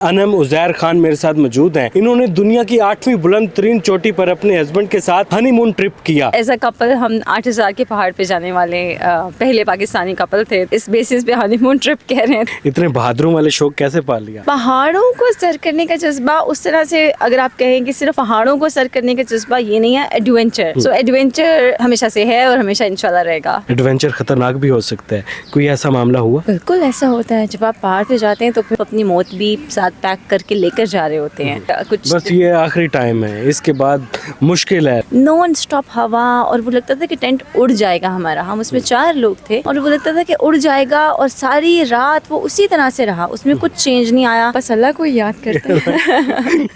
अनम उज़ैर खान मेरे साथ मौजूद हैं। इन्होंने दुनिया की 8वीं बुलंद तरीन चोटी पर अपने हस्बैंड के साथ हनीमून ट्रिप किया। एज अ कपल हम 8000 के पहाड़ पे जाने वाले पहले पाकिस्तानी कपल थे। इस बेसिस पे हनीमून ट्रिप कह रहे हैं। इतने बहादुरों वाले शौक कैसे पाल लिया? पहाड़ों को सर करने का जज्बा उस तरह से, अगर आप कहें कि सिर्फ पहाड़ों को सर करने का जज्बा ये नहीं है, एडवेंचर। सो एडवेंचर हमेशा से है और हमेशा इंशाल्लाह रहेगा। एडवेंचर खतरनाक भी हो सकता है, कोई ऐसा मामला हुआ? बिल्कुल ऐसा होता है, जब आप पहाड़ पे जाते हैं तो फिर अपनी मौत भी साथ पैक करके लेकर जा रहे होते हैं। कुछ बस ये आखिरी टाइम है, इसके बाद मुश्किल है। नॉन स्टॉप हवा, और वो लगता था कि टेंट उड़ जाएगा हमारा। हम उसमें 4 लोग थे और वो लगता था कि उड़ जाएगा, और सारी रात वो उसी तरह से रहा, उसमें कुछ चेंज नहीं आया। बस अल्लाह को याद करते हैं।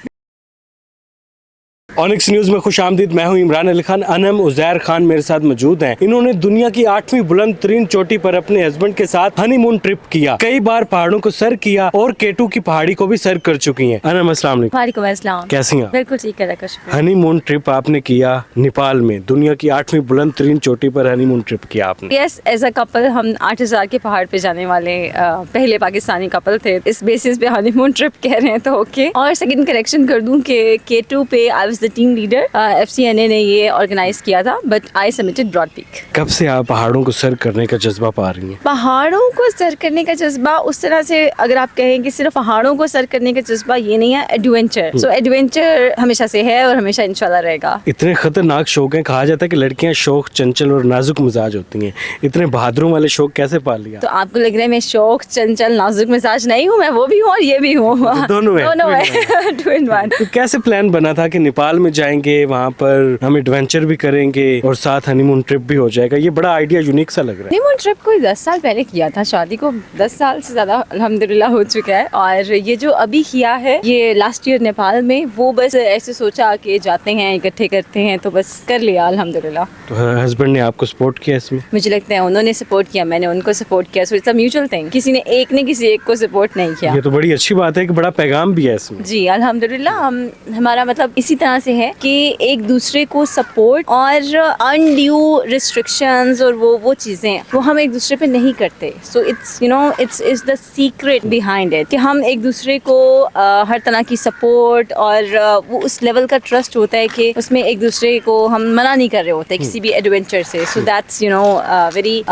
ऑनिक्स न्यूज में खुश आमदीद। मैं हूं इमरान अली खान। अनम उज़ैर खान मेरे साथ मौजूद हैं। इन्होंने दुनिया की 8वीं बुलंद तरीन चोटी पर अपने हस्बैंड के साथ हनीमून ट्रिप किया। कई बार पहाड़ों को सर किया और केटू की पहाड़ी को भी सर कर चुकी हैं। अनम अस्सलाम वालेकुम। वालेकुम अस्सलाम। कैसी हैं? बिल्कुल ठीक है। हनीमून ट्रिप आपने किया नेपाल में, दुनिया की 8वीं बुलंद तरीन चोटी पर हनीमून ट्रिप किया आपने। यस, एज अ कपल हम 8000 के पहाड़ पे जाने वाले पहले पाकिस्तानी कपल थे। इस बेसिस पे हनीमून ट्रिप कह रहे हैं तो ओके। और सेकंड करेक्शन कर दूं कि K2 पे I was the team leader. FCNA ने ये ऑर्गेनाइज किया था, but I submitted Broad Peak. कब से आप पहाड़ों को सर करने का जज्बा पा रही हैं? पहाड़ों को सर करने का जज्बा उस तरह से, अगर आप कहें कि सिर्फ पहाड़ों को सर करने का जज्बा ये नहीं है, एडवेंचर। सो एडवेंचर हमेशा से है और हमेशा इंशाल्लाह रहेगा। इतने खतरनाक शौक हैं, कहा जाता है कि लड़कियां शौक चंचल और नाजुक मिजाज होती हैं। इतने बहादुरों वाले शौक कैसे पाल लिया? तो आपको लग रहा है मैं शौक चंचल नाजुक मिजाज नहीं हूँ? मैं वो भी हूँ और ये भी हूँ। दोनों है। 2 in 1। तो कैसे प्लान बना था कि नेपाल में जाएंगे, वहाँ पर हम एडवेंचर भी करेंगे और साथ हनीमून ट्रिप भी हो जाएगा? ये बड़ा आइडिया यूनिक सा लग रहा है। हनीमून ट्रिप कोई 10 साल पहले किया था, शादी को 10 साल से ज्यादा अल्हम्दुलिल्लाह हो चुका है। और ये जो अभी किया है ये लास्ट ईयर नेपाल में, वो बस ऐसे सोचा कि जाते हैं इकट्ठे करते हैं, तो बस कर लिया अल्हम्दुलिल्लाह। तो हस्बैंड ने आपको सपोर्ट किया इसमें? मुझे लगता है उन्होंने सपोर्ट किया, मैंने उनको सपोर्ट किया। So it's a mutual thing, किसी ने किसी एक को सपोर्ट नहीं किया। ये तो बड़ी अच्छी बात है कि बड़ा पैगाम भी है इसमें। जी अल्हम्दुलिल्लाह। हमारा मतलब इसी तरह से है कि एक दूसरे को सपोर्ट और अनड्यू रिस्ट्रिक्शंस और वो चीज़ें वो हम एक दूसरे पे नहीं करते। So it's it's the secret behind it कि हम एक दूसरे को हर तरह की सपोर्ट और वो उस लेवल का ट्रस्ट होता है कि उसमें एक दूसरे को हम मना नहीं कर रहे होते किसी भी एडवेंचर से। So that's very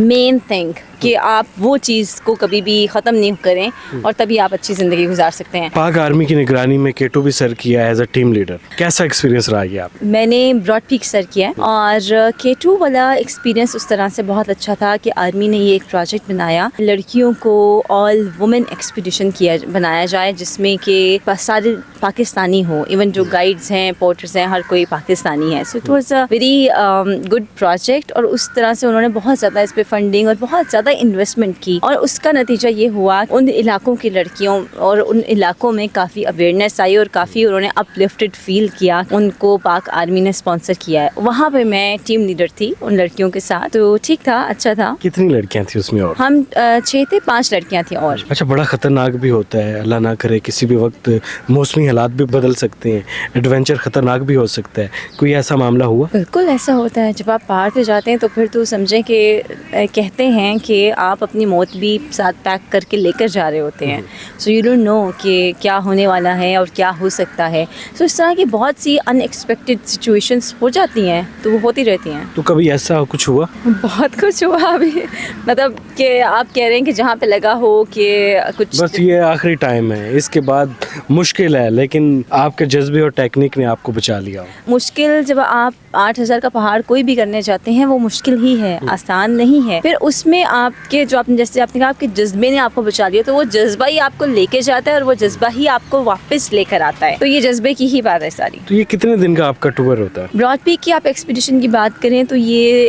main thing कि आप वो चीज़ को कभी भी ख़त्म नहीं करें और तभी आप अच्छी ज़िंदगी गुजार सकते हैं। पाक आर्मी की निगरानी में K2 भी सर किया एज अ टीम लीडर, कैसा एक्सपीरियंस रहा ये आप? मैंने ब्रॉड पीक सर किया है और K2 वाला एक्सपीरियंस उस तरह से बहुत अच्छा था कि आर्मी ने ये एक प्रोजेक्ट बनाया, लड़कियों को ऑल वुमेन एक्सपीडिशन बनाया जाए, जिसमें कि सारे पाकिस्तानी हो, इवन जो गाइड्स हैं, पोर्टर्स हैं, हर कोई पाकिस्तानी है। So it was a very good project और उस तरह से उन्होंने बहुत ज़्यादा इस पर फंडिंग और बहुत ज़्यादा इन्वेस्टमेंट की और उसका नतीजा ये हुआ उन इलाकों की लड़कियों और उन इलाकों में काफ़ी अवेयरनेस आई और काफ़ी उन्होंने अपलिफ्टेड फील किया। उनको पाक आर्मी ने स्पॉन्सर किया है। वहाँ पे मैं टीम लीडर थी उन लड़कियों के साथ, तो ठीक था, अच्छा था। कितनी लड़कियाँ थी उसमें? और हम 6 थे, 5 लड़कियाँ थी। और अच्छा, बड़ा खतरनाक भी होता है, अल्लाह ना करे किसी भी वक्त मौसमी हालात भी बदल सकते हैं, एडवेंचर खतरनाक भी हो सकता है, कोई ऐसा मामला हुआ? बिल्कुल ऐसा होता है, जब आप पहाड़ पे जाते हैं तो फिर तो समझें कि कहते हैं कि आप अपनी मौत भी साथ पैक करके लेकर जा रहे होते हैं। सो यू डोंट नो कि क्या होने वाला है और क्या हो सकता है। सो इस तरह की बहुत सी अनएक्सपेक्टेड सिचुएशंस हो जाती हैं, तो वो होती रहती हैं। तो कभी ऐसा कुछ हुआ? बहुत कुछ हुआ अभी, मतलब कि आप कह रहे हैं कि जहाँ पे लगा हो कि कुछ। बस ये आखिरी टाइम है, इसके बाद मुश्किल है, लेकिन आपके जज्बे और टेक्निक ने आपको बचा लिया हो। मुश्किल, जब आप 8000 का पहाड़ कोई भी करने जाते हैं वो मुश्किल ही है, आसान नहीं है। फिर उसमें आपके जो आपने जैसे आपने कहा आपके जज्बे ने आपको बचा लिया, तो वो जज्बा ही आपको लेके जाता है और वो जज्बा ही आपको वापस लेकर आता है। तो ये जज्बे की ही बात है सारी। तो ये कितने दिन का आपका टूर होता है? ब्रॉड पीक की आप एक्सपीडिशन की बात करें तो ये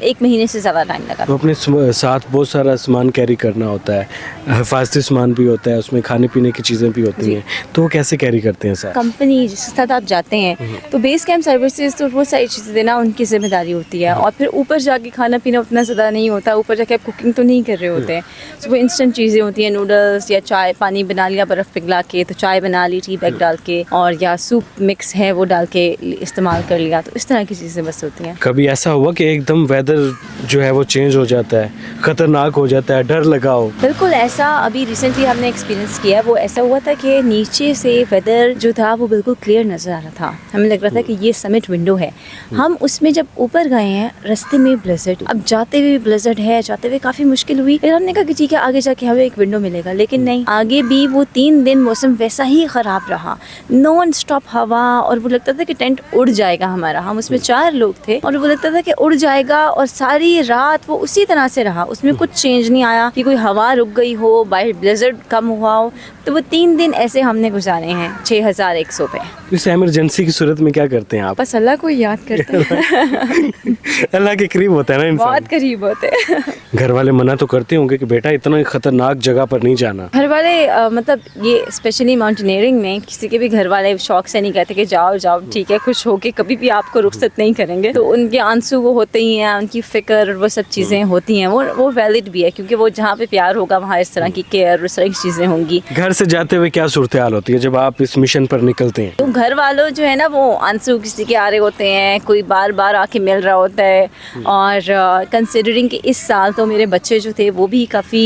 1 महीने से ज़्यादा टाइम लगा। तो अपने साथ बहुत सारा सामान कैरी करना होता है, हिफाजती सामान भी होता है, उसमें खाने पीने की चीज़ें भी होती हैं, तो वो कैसे कैरी करते हैं साथ? कंपनी जिसके साथ आप जाते हैं तो बेस कैंप सर्विसेज तो वो सारी चीज़ें देना उनकी जिम्मेदारी होती है। और फिर ऊपर जाके खाना पीना उतना ज़्यादा नहीं होता, ऊपर जाके आप कुकिंग तो नहीं कर रहे होते हैं, तो वो इंस्टेंट चीज़ें होती हैं, नूडल्स या चाय, पानी बना लिया बर्फ़ पिघला के तो चाय बना ली टी बैग डाल के, और या सूप मिक्स है वो डाल के इस्तेमाल कर लिया, तो इस तरह की चीज़ें बस होती हैं। कभी ऐसा हुआ कि एकदम वेदर जो है वो चेंज हो जाता है, खतरनाक हो जाता है, डर लगा हो? बिल्कुल ऐसा अभी रिसेंटली हमने एक्सपीरियंस किया है। वो ऐसा हुआ था कि नीचे से वेदर जो था वो बिल्कुल क्लियर नज़र आ रहा था, हमें लग रहा था कि ये समिट विंडो है। हम उसमें जब ऊपर गए हैं रास्ते में ब्लिज़र्ड, अब जाते हुए ब्लिज़र्ड है, जाते हुए काफ़ी मुश्किल हुई। फिर हमने कहा कि ठीक है आगे जाके हमें एक विंडो मिलेगा, लेकिन नहीं, आगे भी वो 3 दिन मौसम वैसा ही ख़राब रहा, नॉन स्टॉप हवा, और वो लगता था कि टेंट उड़ जाएगा हमारा। हम उसमें 4 लोग थे और वो लगता था कि उड़ जाएगा, और सारी रात वो उसी तरह से रहा, उसमें कुछ चेंज नहीं आया कि कोई हवा रुक गई हो, बाहर ब्लिज़र्ड कम हुआ हो। तो वो 3 दिन ऐसे हमने गुजारे हैं 6100 पे। इस इमरजेंसी की सूरत में क्या करते हैं आप? बस अल्लाह को याद करते हैं। अल्लाह के करीब होता है ना इंसान। बहुत करीब होते हैं। घर वाले मना तो करते होंगे कि बेटा इतना खतरनाक जगह पर नहीं जाना? घर वाले मतलब ये स्पेशली माउंटेनियरिंग में किसी के भी घर वाले शौक से नहीं कहते कि जाओ जाओ ठीक है, खुश होके कभी भी आपको रुखसत नहीं करेंगे। तो उनके आंसू वो होते ही हैं, उनकी फ़िक्र और वो सब चीज़ें होती हैं, वो वैलिड भी है, क्योंकि वो जहाँ पे प्यार होगा वहाँ इस तरह की केयर, इस तरह की चीज़ें होंगी। घर से जाते हुए क्या सूरत हाल होती है जब आप इस मिशन पर निकलते हैं? तो घर वालों जो है ना, वो आंसू किसी के आ रहे होते हैं, कोई बार बार आके मिल रहा होता है, और कंसिडरिंग कि इस साल तो मेरे बच्चे जो थे वो भी काफ़ी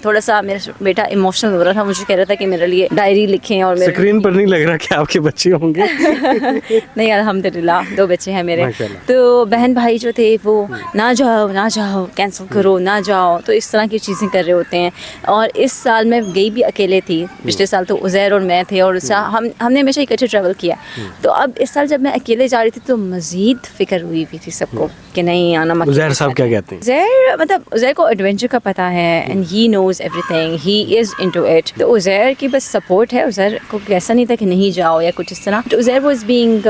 थोड़ा सा, मेरा बेटा इमोशनल हो रहा था, मुझे कह रहा था कि मेरे लिए डायरी लिखें, और मेरे स्क्रीन पर नहीं लग रहा कि आपके बच्चे होंगे। नहीं अल्हम्दुलिल्लाह 2 बच्चे हैं मेरे। माशाल्लाह। तो बहन भाई जो थे वो ना जाओ कैंसिल करो, ना जाओ, तो इस तरह की चीज़ें कर रहे होते हैं। और इस साल मैं गई भी अकेले थी, पिछले साल तो उज़ैर और मैं थे, और इस साल हमने हमेशा इकट्ठे ट्रैवल किया। तो अब इस साल जब मैं अकेले जा रही थी तो मज़ीद फ़िक्र हुई भी थी सबको कि नहीं आना मत। उज़ैर साहब क्या कहते हैं? उज़ैर मतलब उज़ैर को एडवेंचर का पता है, and he knows everything, he is into it. तो उज़ैर की बस सपोर्ट है, उज़ैर को ऐसा नहीं था कि नहीं जाओ या कुछ इस तरह। तो उज़ैर वाज बीइंग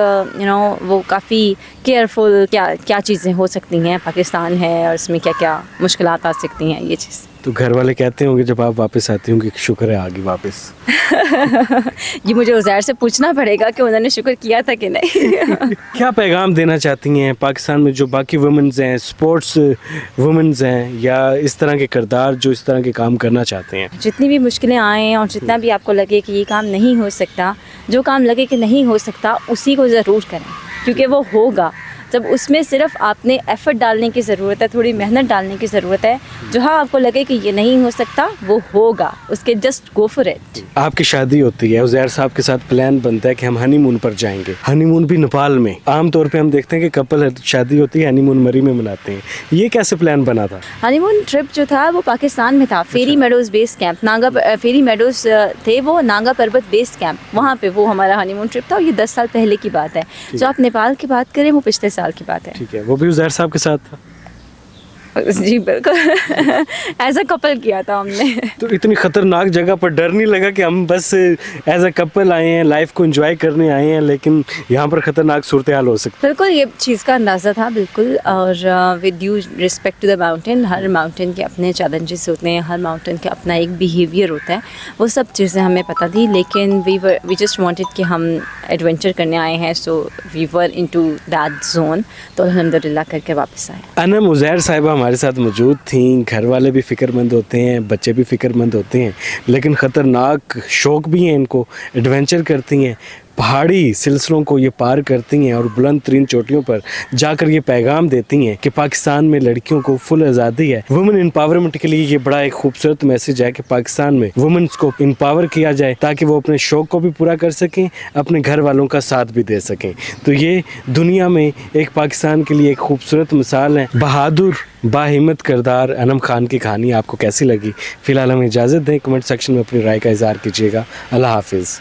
वो काफ़ी केयरफुल, क्या चीज़ें हो सकती हैं, पाकिस्तान है और इसमें क्या क्या मुश्किलात आ सकती हैं, ये चीज़। तो घर वाले कहते होंगे जब आप वापस आती होंगे कि शुक्र है आ गई वापस? ये मुझे उज़ैर से पूछना पड़ेगा कि उन्होंने शुक्र किया था कि नहीं। क्या पैगाम देना चाहती हैं पाकिस्तान में जो बाकी वुमेन्स हैं, स्पोर्ट्स वुमेन्स हैं, या इस तरह के किरदार जो इस तरह के काम करना चाहते हैं? जितनी भी मुश्किलें आएँ और जितना भी आपको लगे कि ये काम नहीं हो सकता, जो काम लगे कि नहीं हो सकता उसी को ज़रूर करें, क्योंकि वो होगा। जब उसमें सिर्फ आपने एफ़र्ट डालने की ज़रूरत है, थोड़ी मेहनत डालने की ज़रूरत है। जहाँ आपको लगे कि ये नहीं हो सकता वो होगा, उसके जस्ट गो फॉर इट। आपकी शादी होती है, उज़ैर साहब के साथ प्लान बनता है कि हम हनीमून पर जाएंगे, हनीमून भी नेपाल में। आम तौर पे हम देखते हैं कि कपल शादी होती है हनीमून मरी में मनाते हैं, ये कैसे प्लान बना था? हनीमून ट्रिप जो था वो पाकिस्तान में था, फेरी मेडोज़ बेस कैंप, फेरी मेडोज़ थे वो, नागा पर्वत बेस कैंप, वहाँ पे वो हमारा हनीमून ट्रिप था। और ये 10 साल पहले की बात है। जो आप नेपाल की बात करें वो पिछले साल की बात है। ठीक है, वो भी उज़ैर साहब के साथ था? जी बिल्कुल। एज अ कपल किया था हमने। तो इतनी खतरनाक जगह पर डर नहीं लगा कि हम बस एज अ कपल आए हैं, लाइफ को एंजॉय करने आए हैं, लेकिन यहाँ पर खतरनाक सूरत हाल हो सकती? बिल्कुल ये चीज़ का अंदाज़ा था बिल्कुल। और with due respect to the mountain, हर माउंटेन के अपने चैलेंजेस होते हैं, हर माउंटेन के अपना एक बिहेवियर होता है, वो सब चीज़ें हमें पता थी। लेकिन वी जस्ट वांटेड कि हम एडवेंचर करने आए हैं, so we were into that zone, तो अल्हम्दुलिल्लाह करके वापस आए। अनम उज़ैर साहिबा हमारे साथ मौजूद थी। घर वाले भी फ़िक्रमंद होते हैं, बच्चे भी फ़िक्रमंद होते हैं, लेकिन ख़तरनाक शौक़ भी हैं इनको, एडवेंचर करती हैं, पहाड़ी सिलसिलों को ये पार करती हैं और बुलंद तरीन चोटियों पर जाकर ये पैगाम देती हैं कि पाकिस्तान में लड़कियों को फुल आज़ादी है। वुमेन एम्पावरमेंट के लिए ये बड़ा एक खूबसूरत मैसेज है कि पाकिस्तान में वुमेन्स को एम्पावर किया जाए ताकि वो अपने शौक़ को भी पूरा कर सकें, अपने घर वालों का साथ भी दे सकें। तो ये दुनिया में एक पाकिस्तान के लिए एक खूबसूरत मिसाल है। बहादुर बाहिम्मत किरदार अनम खान की कहानी आपको कैसी लगी? फ़िलहाल हमें इजाज़त दें, कमेंट सेक्शन में अपनी राय का इज़हार कीजिएगा। अल्लाह हाफिज़।